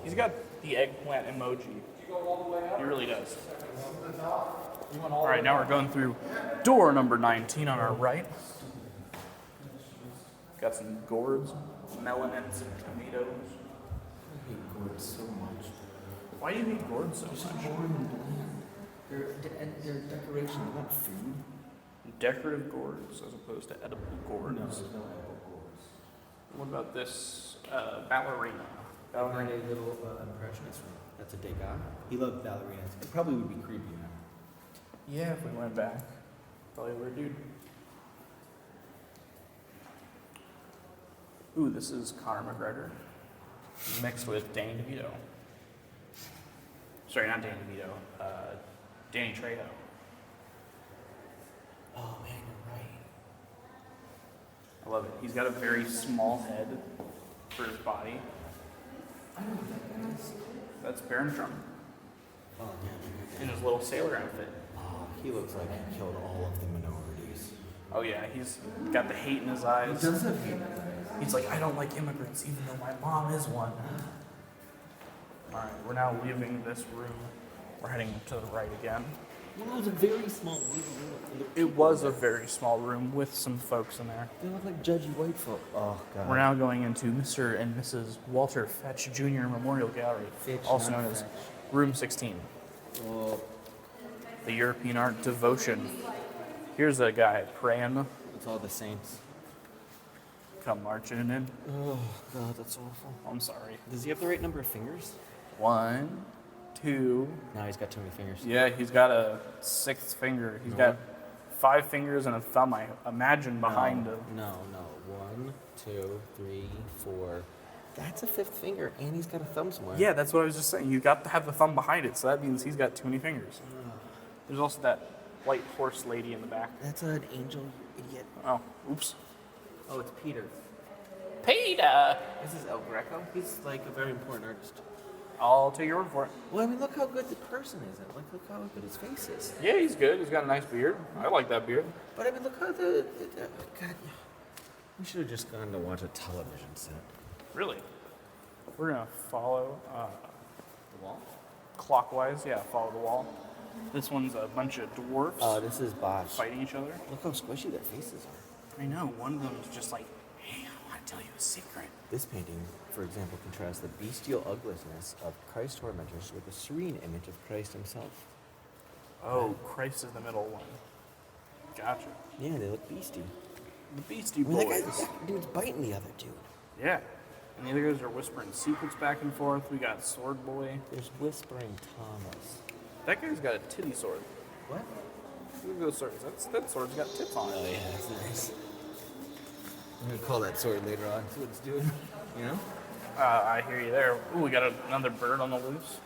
he's got the eggplant emoji. He really does. All right, now we're going through door number 19 on our right. Got some gourds, melons, and tomatoes. I hate gourds so much. Why do you hate gourds so much? Boring and bland. They're decoration, they're not food. Decorative gourds as opposed to edible gourds. No, there's no edible gourds. What about this ballerina? Ballerina, a little impressionist. That's a Degas. He loved ballerinas. It probably would be creepy now. Yeah, if we went back. Probably a weird dude. Ooh, this is Conor McGregor mixed with Danny DeVito. Sorry, not Danny DeVito. Danny Trejo. Oh, man, you're right. I love it. He's got a very small head for his body. I don't know what that is. That's Baron Trump Oh, yeah. in his little sailor outfit. Oh, he looks like he killed all of the minorities. Oh yeah, he's got the hate in his eyes. He does have hate in his eyes. He's like, I don't like immigrants, even though my mom is one. All right, we're now leaving this room. We're heading to the right again. Well, it was a very small room. It was a very small room with some folks in there. They look like Judgy Whitefoot. Oh, God. We're now going into Mr. and Mrs. Walter Fetch Jr. Memorial Gallery, Fitch, also not known as Fetch. Room 16. Oh, The European art devotion. Here's a guy praying, it's all the saints. come marching in. Oh, God, that's awful. I'm sorry. Does he have the right number of fingers? 1, 2. No, he's got too many fingers. Yeah, he's got a 6th finger. He's got 5 fingers and a thumb, I imagine, behind him. No. 1, 2, 3, 4. That's a 5th finger, and he's got a thumb somewhere. Yeah, that's what I was just saying. You got to have the thumb behind it, so that means he's got too many fingers. There's also that white horse lady in the back. That's an angel, you idiot. Oh, oops. Oh, it's Peter. Peter! This is El Greco. He's like a very important artist. I'll take your word for it. Well, I mean, look how good the person is. Like, look how good his face is. Yeah, he's good. He's got a nice beard. I like that beard. But I mean, look how the God. We should have just gone to watch a television set. Really? We're going to follow The wall? clockwise. Yeah, follow the wall. This one's a bunch of dwarfs This is Bosch. fighting each other. Look how squishy their faces are. I know. One of them is just like, hey, I want to tell you a secret. This painting, for example, contrasts the bestial ugliness of Christ tormentors with the serene image of Christ himself. Oh, Christ is the middle one. Gotcha. Yeah, they look beastie. The Beastie I mean, Boys. that dude's biting the other dude. Yeah. And the other guys are whispering secrets back and forth. We got Sword Boy. There's Whispering Thomas. That guy's got a titty sword. What? Look at those swords. That sword's got tits on Oh, it. yeah, that's nice. I'm gonna call that sword later on, see what it's doing. You know? I hear you there. Ooh, we got another bird on the loose.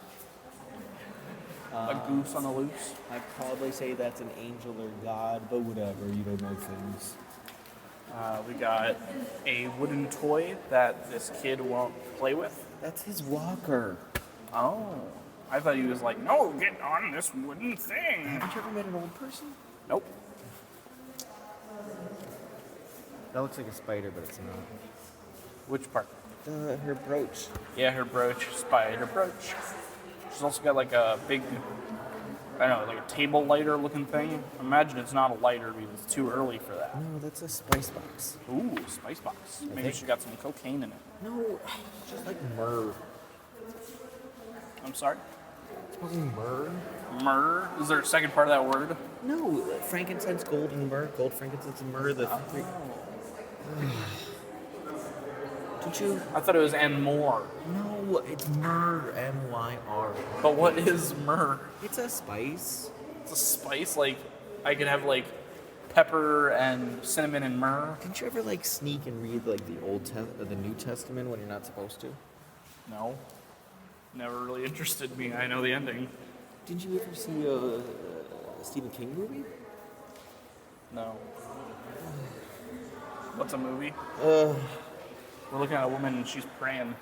A goose on the loose. I'd probably say that's an angel or god, but whatever, you don't know things. We got a wooden toy that this kid won't play with. That's his walker. Oh. I thought he was like, no, get on this wooden thing. Haven't you ever met an old person? Nope. That looks like a spider, but it's not. Which part? Her brooch. Yeah, her brooch. Spider brooch. She's also got like a big, I don't know, like a table lighter looking thing. Imagine it's not a lighter because it's too early for that. No, that's a spice box. Ooh, spice box. Maybe think- she got some cocaine in it. No, it's just like myrrh. I'm sorry? It's probably myrrh. Myrrh? Is there a second part of that word? No, frankincense, gold, and myrrh. Gold, frankincense, and myrrh. The three. Did you? I thought it was and more. No, it's myrrh. M-Y-R. But what is myrrh? It's a spice. It's a spice. Like, I could have like pepper and cinnamon and myrrh. Didn't you ever like sneak and read like the New Testament when you're not supposed to? No. Never really interested me. I know the ending. Didn't you ever see a Stephen King movie? No. What's a movie? Uh, We're looking at a woman and she's praying.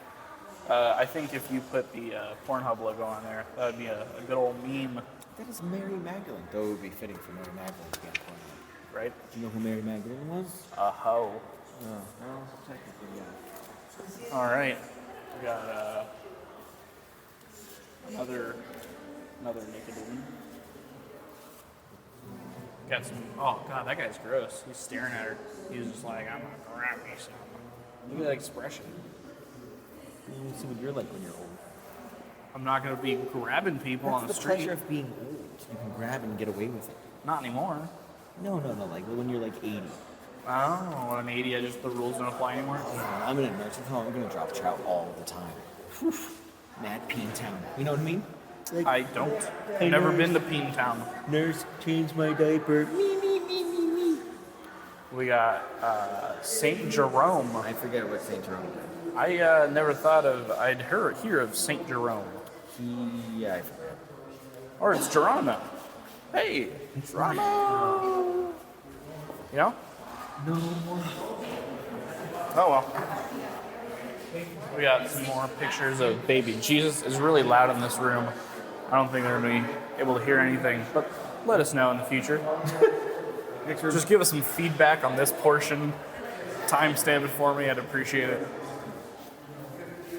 I think if you put the Pornhub logo on there, that would be a good old meme, that is Mary Magdalene. Though it would be fitting for Mary Magdalene to be on Pornhub. right? Do you know who Mary Magdalene was? A hoe. No, technically, yeah. All right. We got another naked woman. Got some. Oh god, that guy's gross. He's staring at her. He's just like, I'm gonna grab me some. Look at that expression. You see what you're like when you're old. I'm not gonna be grabbing people on the That's the street. pleasure of being old. You can grab and get away with it. Not anymore. No, like when you're like 80. Oh, when I'm 80, the rules don't apply anymore. Yeah, I'm in a nursing home. I'm gonna drop trout all the time. Whew. Mad Peen Town. You know what I mean? Like, I don't. I've never been to Peen Town. nurse, change my diaper. Me. We got St. Jerome. I forget what St. Jerome did. I never thought of. I'd hear of St. Jerome. Yeah, I forget. Or it's Geronimo. Hey, Geronimo. You know? No. Oh well. We got some more pictures of baby Jesus. Is really loud in this room. I don't think they're going to be able to hear anything, but let us know in the future. Just give us some feedback on this portion. Timestamp it for me. I'd appreciate it.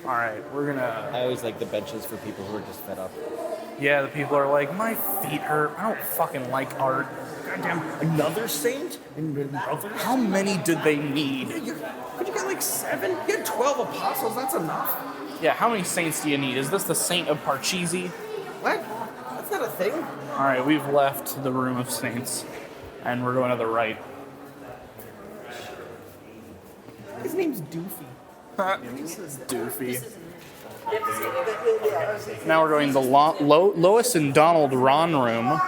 All right, we're gonna. I always like the benches for people who are just fed up. Yeah, the people are like, my feet hurt. I don't fucking like art. Goddamn. Another saint? How many did they need? Could you get like 7? You had 12 apostles, that's enough. Yeah, how many saints do you need? Is this the Saint of Parcheesi? What? That's not a thing. All right, we've left the room of saints, and we're going to the right. His name's Doofy. This is doofy. Now we're going to the Lois and Donald Ron room.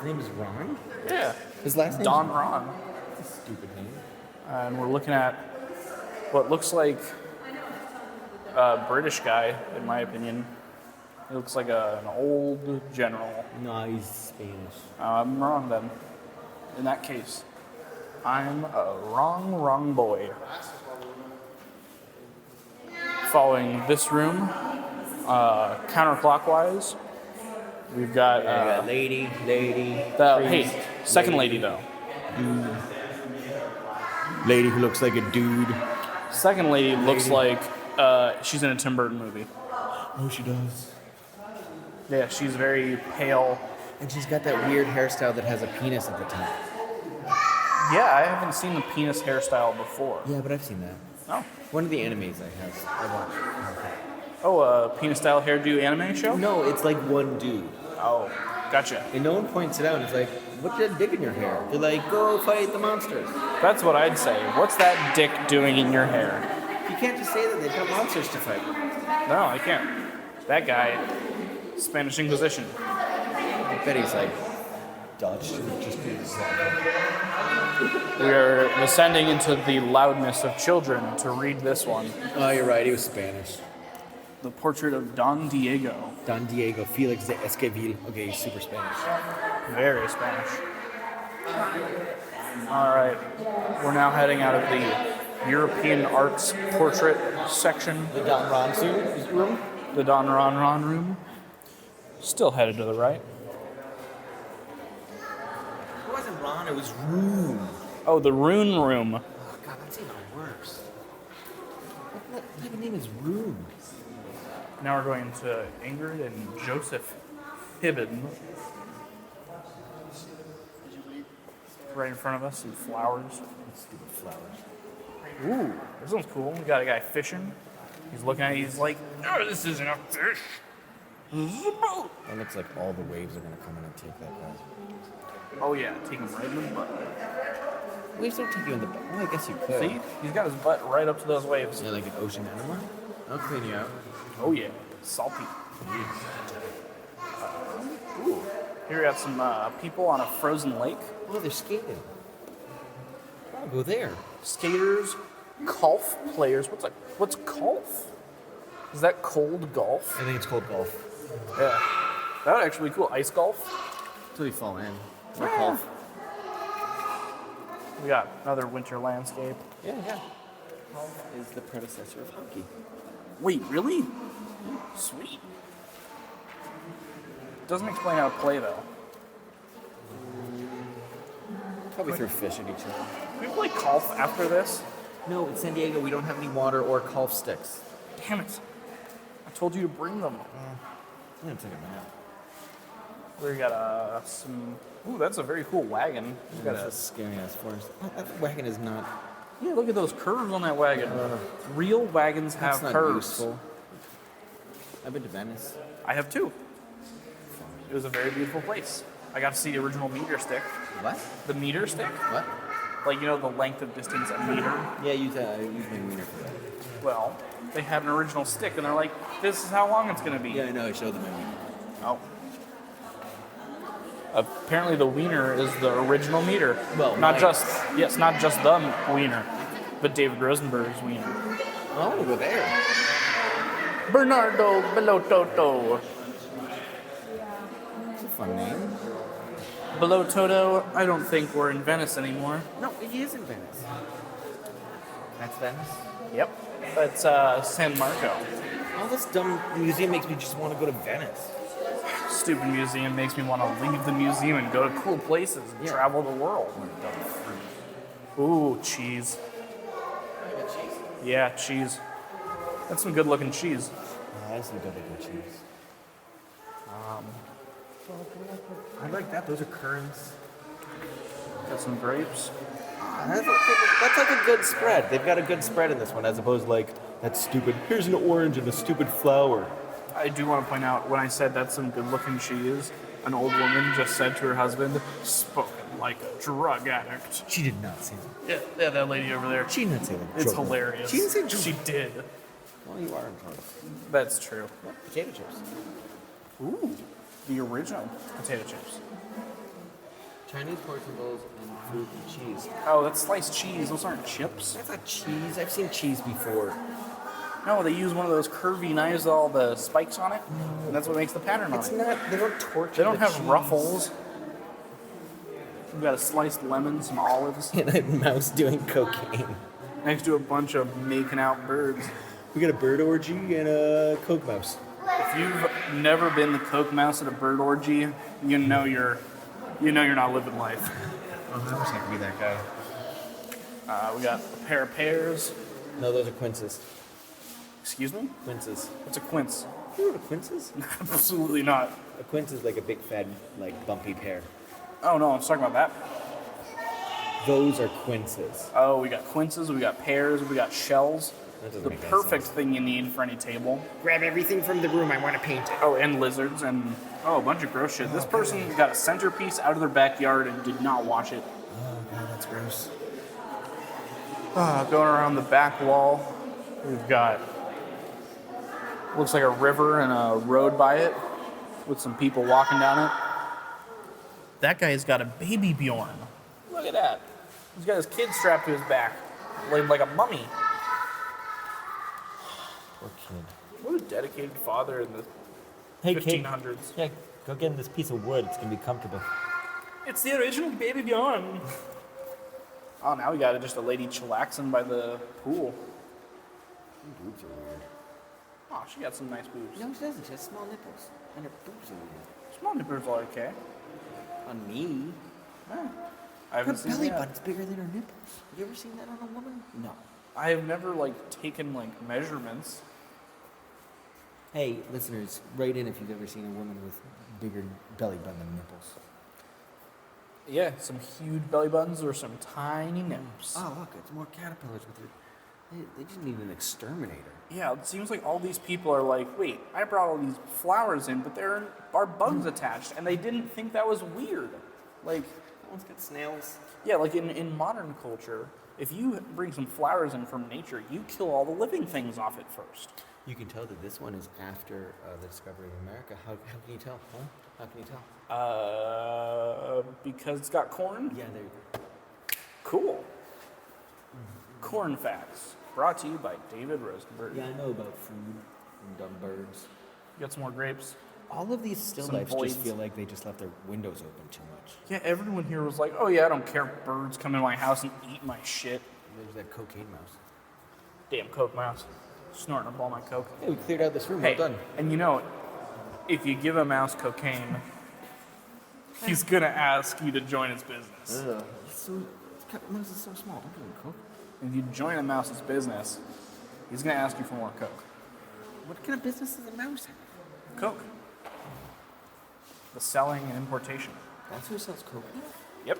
name is Ron? Yeah. His last name Don Ron. That's a stupid name. And we're looking at what looks like a British guy, in my opinion. He looks like an old general. No, he's Spanish. I'm wrong then. In that case, I'm a wrong boy. Following this room, counterclockwise, we've got lady. hey, second lady though. Lady who looks like a dude. Second lady looks like she's in a Tim Burton movie. Oh, she does. Yeah, she's very pale. And she's got that weird hairstyle that has a penis at the top. Yeah, I haven't seen the penis hairstyle before. Yeah, but I've seen that. Oh. One of the enemies I watched. Oh, a penis style hairdo anime show? No, it's like one dude. Oh, gotcha. And no one points it out. It's like, what's that dick in your hair? They're like, go fight the monsters. That's what I'd say. What's that dick doing in your hair? You can't just say that. They've got monsters to fight. No, I can't. That guy, Spanish Inquisition. I bet he's like, Dutch. Just do this. We are descending into the loudness of children to read this one. Oh, you're right. He was Spanish. The portrait of Don Diego. Don Diego Felix de Esquivel. Okay, he's super Spanish. Very Spanish. All right. We're now heading out of the European arts portrait section. The Don Ron room? The Don Ron room. Still headed to the right. It wasn't Ron, it was Room. Oh, the Rune room. Oh, God, that's even worse. What type of name is Room? Now we're going to Ingrid and Joseph Hibben. Right in front of us, some flowers. Stupid flowers. Ooh, this one's cool. We got a guy fishing. He's looking at it, he's like, oh, this isn't a fish. This is a boat. It looks like all the waves are going to come in and take that guy. Oh yeah, take him right in the butt. Waves don't take you in the butt. Well, I guess you could. See? He's got his butt right up to those waves. Yeah, like an ocean enema? I'll clean you out. Oh yeah, salty. Ooh, here we got some people on a frozen lake. Oh, they're skating. I'll go there. Skaters, golf players. What's golf? Is that cold golf? I think it's called golf. Yeah. That would actually be cool. Ice golf. Until you fall in. Or golf. We got another winter landscape. Yeah. Golf is the predecessor of hockey. Wait, really? Sweet. Doesn't explain how to play though. Probably threw fish at each other. Can we play golf after this? No, in San Diego we don't have any water or golf sticks. Damn it. I told you to bring them. I'm gonna take a nap. We got some... Ooh, that's a very cool wagon. We got That's a scary ass forest. That wagon is not. Yeah, look at those curves on that wagon. Real wagons have That's not curves. useful. I've been to Venice. I have too. It was a very beautiful place. I got to see the original meter stick. What? The meter stick? What? Like, you know, the length of distance a meter? Yeah, use my wiener for that. Well, they have an original stick, and they're like, this is how long it's going to be. Yeah, I know. I showed them my wiener. Oh. Apparently the wiener is the original meter. Well, not right. just the wiener, but David Rosenberg's wiener. Oh, I want to go there. Bernardo Bellototo. That's a fun name. Bellototo, I don't think we're in Venice anymore. No, it is in Venice. That's Venice? Yep. That's San Marco. All this dumb museum makes me just want to go to Venice. Stupid museum makes me want to leave the museum and go to cool places and travel the world. Ooh, cheese. Yeah, cheese. That's some good looking cheese. That's some good looking cheese. I like that. Those are currants. Got some grapes. That's like a good spread. They've got a good spread in this one, as opposed to like that stupid. Here's an orange and a stupid flower. I do want to point out, when I said that's some good looking cheese, an old woman just said to her husband, spoken like a drug addict. She did not say that. Yeah, that lady over there. She didn't say that. It's Drug. hilarious. She didn't say drug. She did. Well, you are in charge. That's true. Potato chips. Ooh, the original potato chips. Chinese porcelain bowls and fruit and cheese. Oh, that's sliced cheese. Those aren't chips. That's not cheese. I've seen cheese before. No, they use one of those curvy knives with all the spikes on it, and that's what makes the pattern on It's it. not. They don't torture. They don't the have cheese. ruffles. We've got a sliced lemon, some olives, And a mouse doing cocaine. next to a bunch of making out birds. We got a bird orgy and a coke mouse. If you've never been the coke mouse at a bird orgy, you know you're not living life. Oh, I wish I could be that guy. We got a pair of pears. No, those are quinces. Excuse me? Quinces. What's a quince? You know what a quince is? Absolutely not. A quince is like a big fat, like bumpy pear. Oh no, I'm talking about that. Those are quinces. Oh, we got quinces, we got pears, we got shells. That doesn't The make any perfect sense. thing you need for any table. Grab everything from the room. I want to paint it. Oh, and lizards and a bunch of gross shit. This person got a centerpiece out of their backyard and did not wash it. Oh god, that's gross. Going around the back wall, we've got looks like a river and a road by it with some people walking down it. That guy's got a baby Bjorn. Look at that. He's got his kid strapped to his back, like a mummy. Poor kid. What a dedicated father in the Hey, 1500s. Yeah, go get him this piece of wood. It's gonna be comfortable. It's the original baby Bjorn. Oh, now we got just a lady chillaxing by the pool. Boobs are weird. Oh, she got some nice boobs. No, she doesn't. She has small nipples, and her boobs are weird. Small nippers are okay. On me. I Her haven't seen belly that. button's bigger than her nipples. You ever seen that on a woman? No. I have never taken measurements. Hey, listeners, write in if you've ever seen a woman with bigger belly button than nipples. Yeah, some huge belly buttons or some tiny nips. Oh, look, it's more caterpillars with her. They just need an exterminator. Yeah, it seems like all these people are like, wait, I brought all these flowers in, but there are bugs attached, and they didn't think that was weird. That one's got snails. Yeah, in modern culture, if you bring some flowers in from nature, you kill all the living things off it first. You can tell that this one is after the discovery of America. How can you tell? Huh? How can you tell? Because it's got corn? Yeah, there you go. Cool. Corn facts, brought to you by David Rosenberg. Yeah, I know about food and dumb birds. Got some more grapes? All of these still Some lifes voids. just feel like they just left their windows open too much. Yeah, everyone here was like, oh yeah, I don't care if birds come in my house and eat my shit. There's that cocaine mouse. Damn coke mouse. Snorting up all my coke. Hey, we cleared out this room. Hey, Well done. and if you give a mouse cocaine, he's gonna ask you to join his business. Mouse is so small. Don't give him coke. If you join a mouse's business, he's gonna ask you for more coke. What kind of business does a mouse have? Coke. The selling and importation. That's who sells coke now? Yep.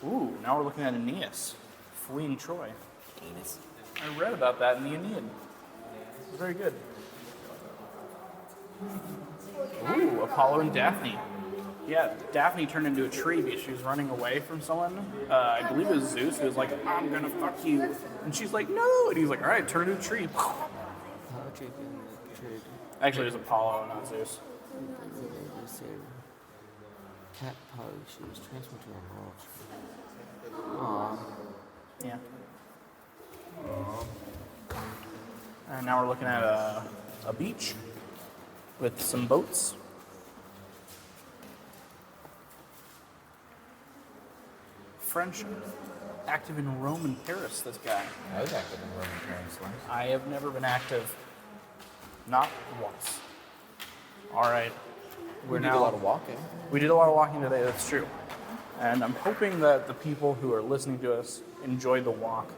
Ooh, now we're looking at Aeneas fleeing Troy. Anus. I read about that in the Aeneid. It's very good. Ooh, Apollo and Daphne. Yeah, Daphne turned into a tree because she was running away from someone. I believe it was Zeus who was like, I'm gonna fuck you. And she's like, no. And he's like, all right, turn into a tree. Actually, it was Apollo, not Zeus. Cat Polly, she was transferred to a world. Aww. Yeah. And now we're looking at a beach with some boats. French, active in Rome and Paris, this guy. I was active in Roman Paris once. I have never been active. Not once. All right. We did a lot of walking. We did a lot of walking today, that's true. And I'm hoping that the people who are listening to us enjoyed the walk.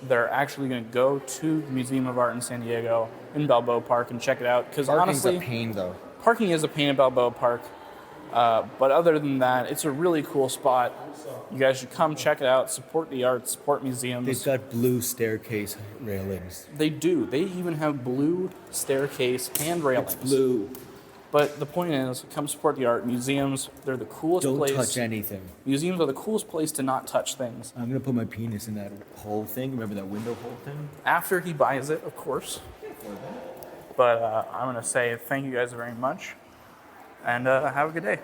They're actually going to go to the Museum of Art in San Diego, in Balboa Park, and check it out. Because honestly, a pain though. parking is a pain at Balboa Park. But other than that, it's a really cool spot. You guys should come check it out, support the arts, support museums. They've got blue staircase railings. They do. They even have blue staircase and railings. It's blue. But the point is, come support the art. Museums, they're the coolest Don't place. touch anything. Museums are the coolest place to not touch things. I'm gonna put my penis in that hole thing. Remember that window hole thing? After he buys it, of course. But I'm going to say thank you guys very much. And have a good day.